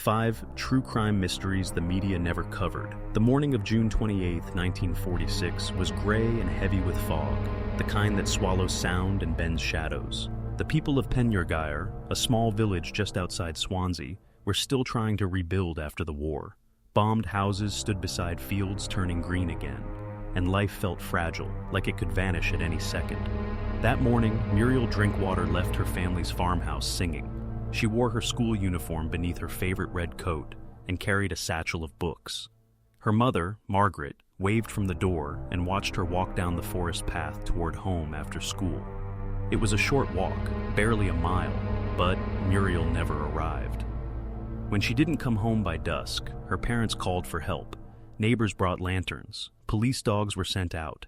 5 true crime mysteries the media never covered. The morning of June 28, 1946 was gray and heavy with fog, the kind that swallows sound and bends shadows. The people of Penyrgyre, a small village just outside Swansea, were still trying to rebuild after the war. Bombed houses stood beside fields turning green again, and life felt fragile, like it could vanish at any second. That morning, Muriel Drinkwater left her family's farmhouse singing. She wore her school uniform beneath her favorite red coat and carried a satchel of books. Her mother, Margaret, waved from the door and watched her walk down the forest path toward home after school. It was a short walk, barely a mile, but Muriel never arrived. When she didn't come home by dusk, her parents called for help. Neighbors brought lanterns. Police dogs were sent out.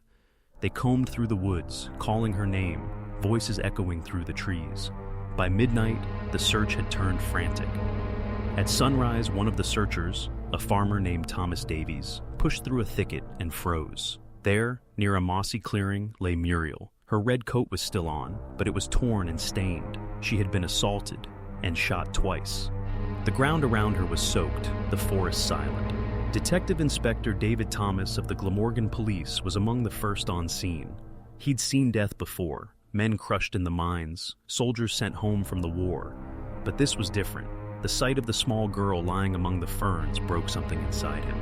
They combed through the woods, calling her name, voices echoing through the trees. By midnight, the search had turned frantic. At sunrise, one of the searchers, a farmer named Thomas Davies, pushed through a thicket and froze. There, near a mossy clearing, lay Muriel. Her red coat was still on, but it was torn and stained. She had been assaulted and shot twice. The ground around her was soaked, the forest silent. Detective Inspector David Thomas of the Glamorgan Police was among the first on scene. He'd seen death before, men crushed in the mines, soldiers sent home from the war. But this was different. The sight of the small girl lying among the ferns broke something inside him.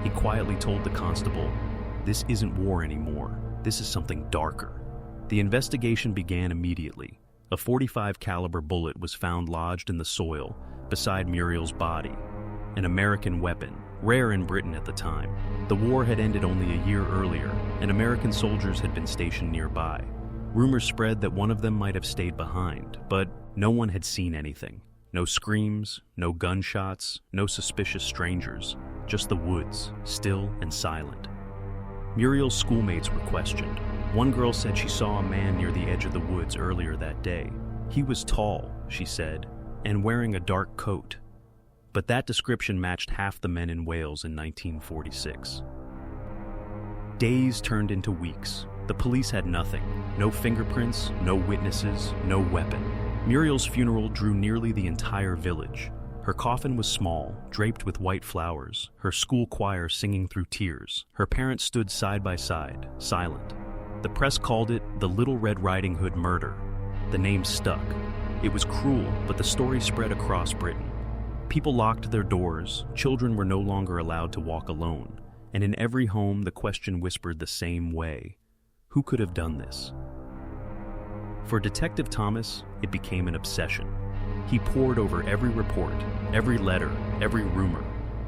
He quietly told the constable, "This isn't war anymore. This is something darker." The investigation began immediately. A .45 caliber bullet was found lodged in the soil beside Muriel's body. An American weapon, rare in Britain at the time. The war had ended only a year earlier, and American soldiers had been stationed nearby. Rumors spread that one of them might have stayed behind, but no one had seen anything. No screams, no gunshots, no suspicious strangers, just the woods, still and silent. Muriel's schoolmates were questioned. One girl said she saw a man near the edge of the woods earlier that day. He was tall, she said, and wearing a dark coat. But that description matched half the men in Wales in 1946. Days turned into weeks. The police had nothing. No fingerprints, no witnesses, no weapon. Muriel's funeral drew nearly the entire village. Her coffin was small, draped with white flowers, her school choir singing through tears. Her parents stood side by side, silent. The press called it the Little Red Riding Hood murder. The name stuck. It was cruel, but the story spread across Britain. People locked their doors, children were no longer allowed to walk alone, and in every home the question whispered the same way: who could have done this? For Detective Thomas, it became an obsession. He pored over every report, every letter, every rumor.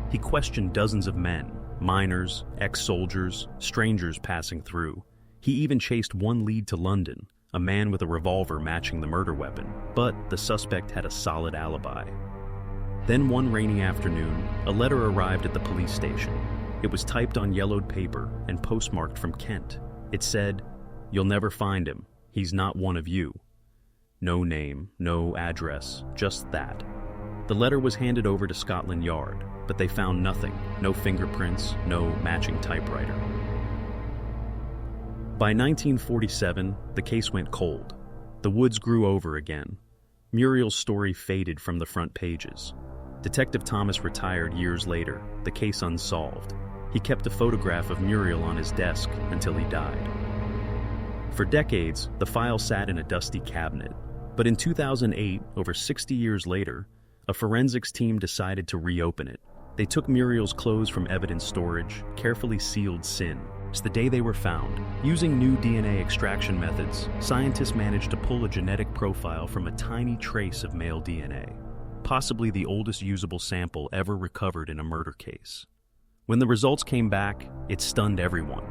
He questioned dozens of men, miners, ex-soldiers, strangers passing through. He even chased one lead to London, a man with a revolver matching the murder weapon, but the suspect had a solid alibi. Then one rainy afternoon, a letter arrived at the police station. It was typed on yellowed paper and postmarked from Kent. It said, "You'll never find him. He's not one of you." No name, no address, just that. The letter was handed over to Scotland Yard, but they found nothing, no fingerprints, no matching typewriter. By 1947, the case went cold. The woods grew over again. Muriel's story faded from the front pages. Detective Thomas retired years later, the case unsolved. He kept a photograph of Muriel on his desk until he died. For decades, the file sat in a dusty cabinet. But in 2008, over 60 years later, a forensics team decided to reopen it. They took Muriel's clothes from evidence storage, carefully sealed sin. The day they were found. Using new DNA extraction methods, scientists managed to pull a genetic profile from a tiny trace of male DNA, possibly the oldest usable sample ever recovered in a murder case. When the results came back, it stunned everyone.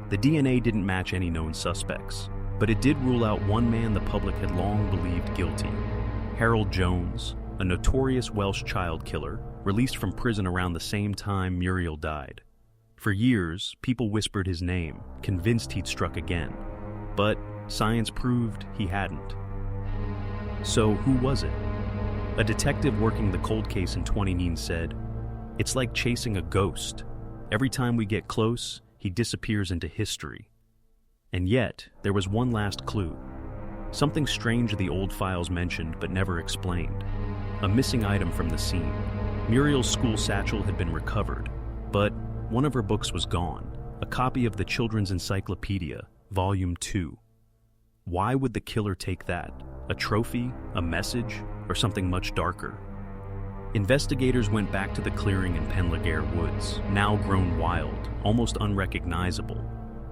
The DNA didn't match any known suspects, but it did rule out one man the public had long believed guilty: Harold Jones, a notorious Welsh child killer, released from prison around the same time Muriel died. For years, people whispered his name, convinced he'd struck again. But science proved he hadn't. So who was it? A detective working the cold case in 2019 said, "It's like chasing a ghost. Every time we get close, he disappears into history." And yet, there was one last clue. Something strange the old files mentioned but never explained. A missing item from the scene. Muriel's school satchel had been recovered, but one of her books was gone, a copy of the Children's Encyclopedia, Volume 2. Why would the killer take that? A trophy, a message, or something much darker? Investigators went back to the clearing in Penlegair Woods, now grown wild, almost unrecognizable.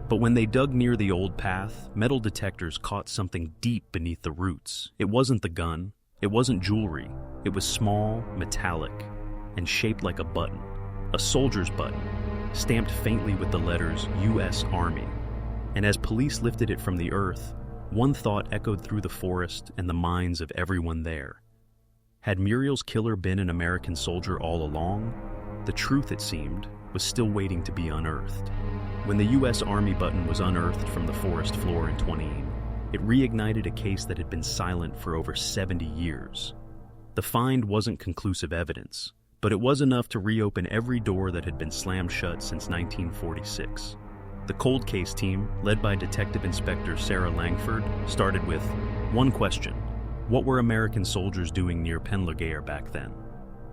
But when they dug near the old path, metal detectors caught something deep beneath the roots. It wasn't the gun, it wasn't jewelry, it was small, metallic, and shaped like a button. A soldier's button, stamped faintly with the letters U.S. Army. And as police lifted it from the earth, one thought echoed through the forest and the minds of everyone there. Had Muriel's killer been an American soldier all along? The truth, it seemed, was still waiting to be unearthed. When the U.S. Army button was unearthed from the forest floor in 2018, it reignited a case that had been silent for over 70 years. The find wasn't conclusive evidence, but it was enough to reopen every door that had been slammed shut since 1946. The cold case team, led by Detective Inspector Sarah Langford, started with one question: what were American soldiers doing near Penlegair back then?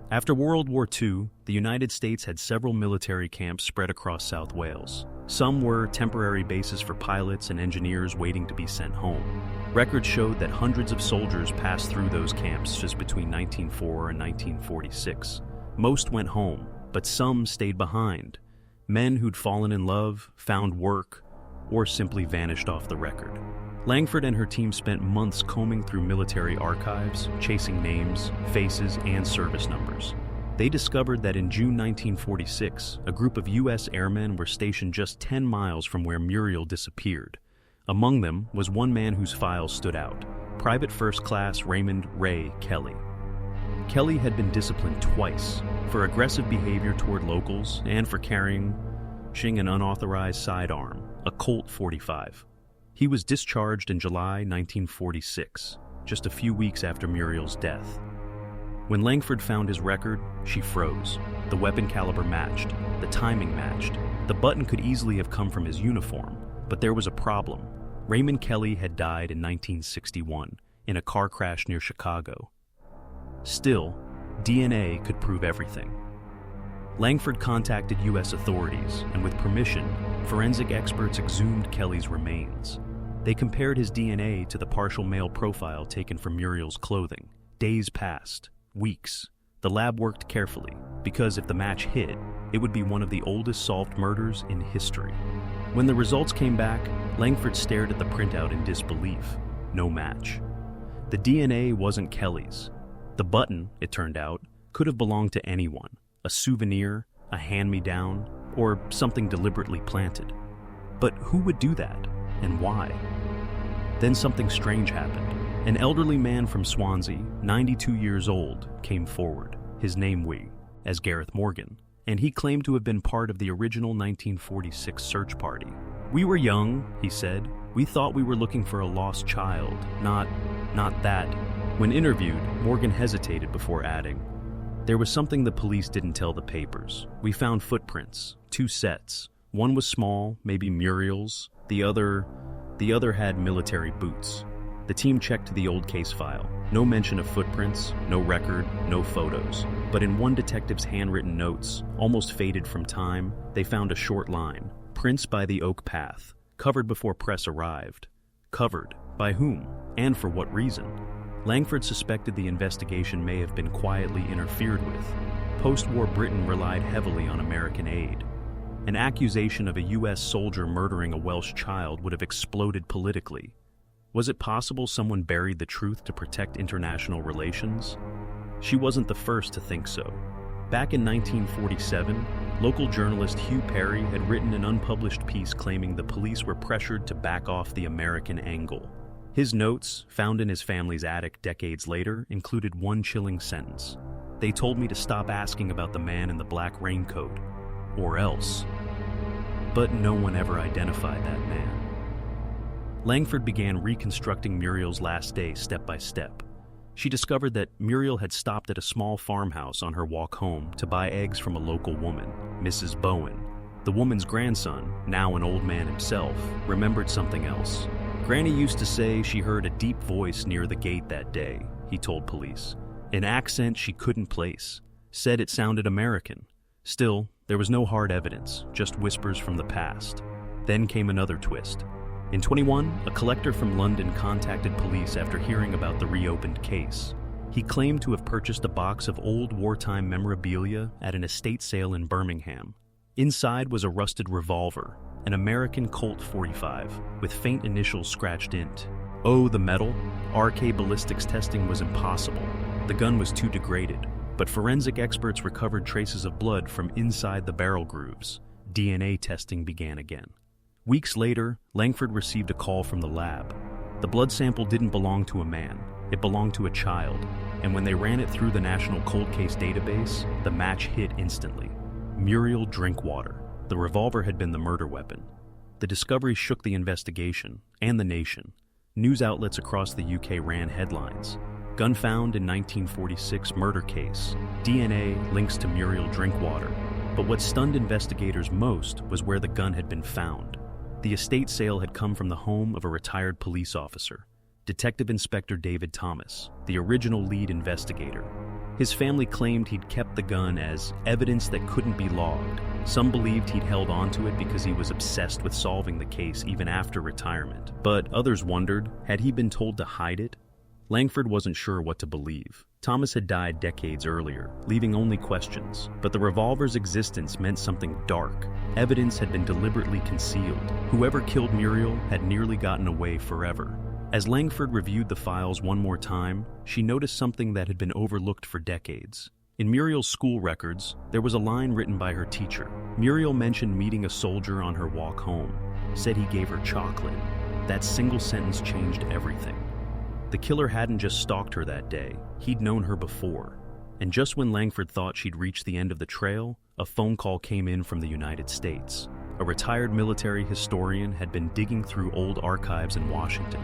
After World War II, the United States had several military camps spread across South Wales. Some were temporary bases for pilots and engineers waiting to be sent home. Records showed that hundreds of soldiers passed through those camps just between 1904 and 1946. Most went home, but some stayed behind. Men who'd fallen in love, found work, or simply vanished off the record. Langford and her team spent months combing through military archives, chasing names, faces, and service numbers. They discovered that in June 1946, a group of U.S. airmen were stationed just 10 miles from where Muriel disappeared. Among them was one man whose files stood out: Private First Class Raymond Ray Kelly. Kelly had been disciplined twice for aggressive behavior toward locals and for carrying an unauthorized sidearm, a Colt .45. He was discharged in July 1946, just a few weeks after Muriel's death. When Langford found his record, she froze. The weapon caliber matched, the timing matched. The button could easily have come from his uniform, but there was a problem. Raymond Kelly had died in 1961 in a car crash near Chicago. Still, DNA could prove everything. Langford contacted U.S. authorities, and with permission, forensic experts exhumed Kelly's remains. They compared his DNA to the partial male profile taken from Muriel's clothing. Days passed, weeks. The lab worked carefully, because if the match hit, it would be one of the oldest solved murders in history. When the results came back, Langford stared at the printout in disbelief. No match. The DNA wasn't Kelly's. The button, it turned out, could have belonged to anyone. A souvenir, a hand-me-down, or something deliberately planted. But who would do that, and why? Then something strange happened. An elderly man from Swansea, 92 years old, came forward, his name as Gareth Morgan, and he claimed to have been part of the original 1946 search party. "We were young," he said. "We thought we were looking for a lost child, not that." When interviewed, Morgan hesitated before adding, "There was something the police didn't tell the papers. We found footprints, 2 sets. One was small, maybe Muriel's. The other had military boots." The team checked the old case file. No mention of footprints, no record, no photos. But in one detective's handwritten notes, almost faded from time, they found a short line: "Prints by the Oak Path, covered before press arrived." Covered? By whom? And for what reason? Langford suspected the investigation may have been quietly interfered with. Post-war Britain relied heavily on American aid. An accusation of a U.S. soldier murdering a Welsh child would have exploded politically. Was it possible someone buried the truth to protect international relations? She wasn't the first to think so. Back in 1947, local journalist Hugh Perry had written an unpublished piece claiming the police were pressured to back off the American angle. His notes, found in his family's attic decades later, included one chilling sentence: "They told me to stop asking about the man in the black raincoat, or else." But no one ever identified that man. Langford began reconstructing Muriel's last day step by step. She discovered that Muriel had stopped at a small farmhouse on her walk home to buy eggs from a local woman, Mrs. Bowen. The woman's grandson, now an old man himself, remembered something else. "Granny used to say she heard a deep voice near the gate that day," he told police. "An accent she couldn't place. said it sounded American. Still, there was no hard evidence, just whispers from the past. Then came another twist. In 21, a collector from London contacted police after hearing about the reopened case. He claimed to have purchased a box of old wartime memorabilia at an estate sale in Birmingham. Inside was a rusted revolver, an American Colt .45, with faint initials scratched into. Oh, the metal? RK ballistics testing was impossible. The gun was too degraded, but forensic experts recovered traces of blood from inside the barrel grooves. DNA testing began again. Weeks later, Langford received a call from the lab. The blood sample didn't belong to a man, it belonged to a child, and when they ran it through the National Cold Case database, the match hit instantly. Muriel Drinkwater. The revolver had been the murder weapon. The discovery shook the investigation and the nation. News outlets across the UK ran headlines. Gun found in 1946 murder case. DNA links to Muriel Drinkwater. But what stunned investigators most was where the gun had been found. The estate sale had come from the home of a retired police officer, Detective Inspector David Thomas, the original lead investigator. His family claimed he'd kept the gun as evidence that couldn't be logged. Some believed he'd held onto it because he was obsessed with solving the case even after retirement. But others wondered, had he been told to hide it? Langford wasn't sure what to believe. Thomas had died decades earlier, leaving only questions. But the revolver's existence meant something dark. Evidence had been deliberately concealed. Whoever killed Muriel had nearly gotten away forever. As Langford reviewed the files one more time, she noticed something that had been overlooked for decades. In Muriel's school records, there was a line written by her teacher. Muriel mentioned meeting a soldier on her walk home, said he gave her chocolate. That single sentence changed everything. The killer hadn't just stalked her that day, he'd known her before. And just when Langford thought she'd reached the end of the trail, a phone call came in from the United States. A retired military historian had been digging through old archives in Washington.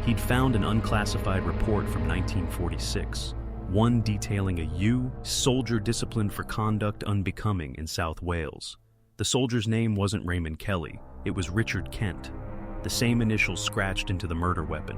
He'd found an unclassified report from 1946, one detailing a soldier disciplined for conduct unbecoming in South Wales. The soldier's name wasn't Raymond Kelly, it was Richard Kent, the same initials scratched into the murder weapon.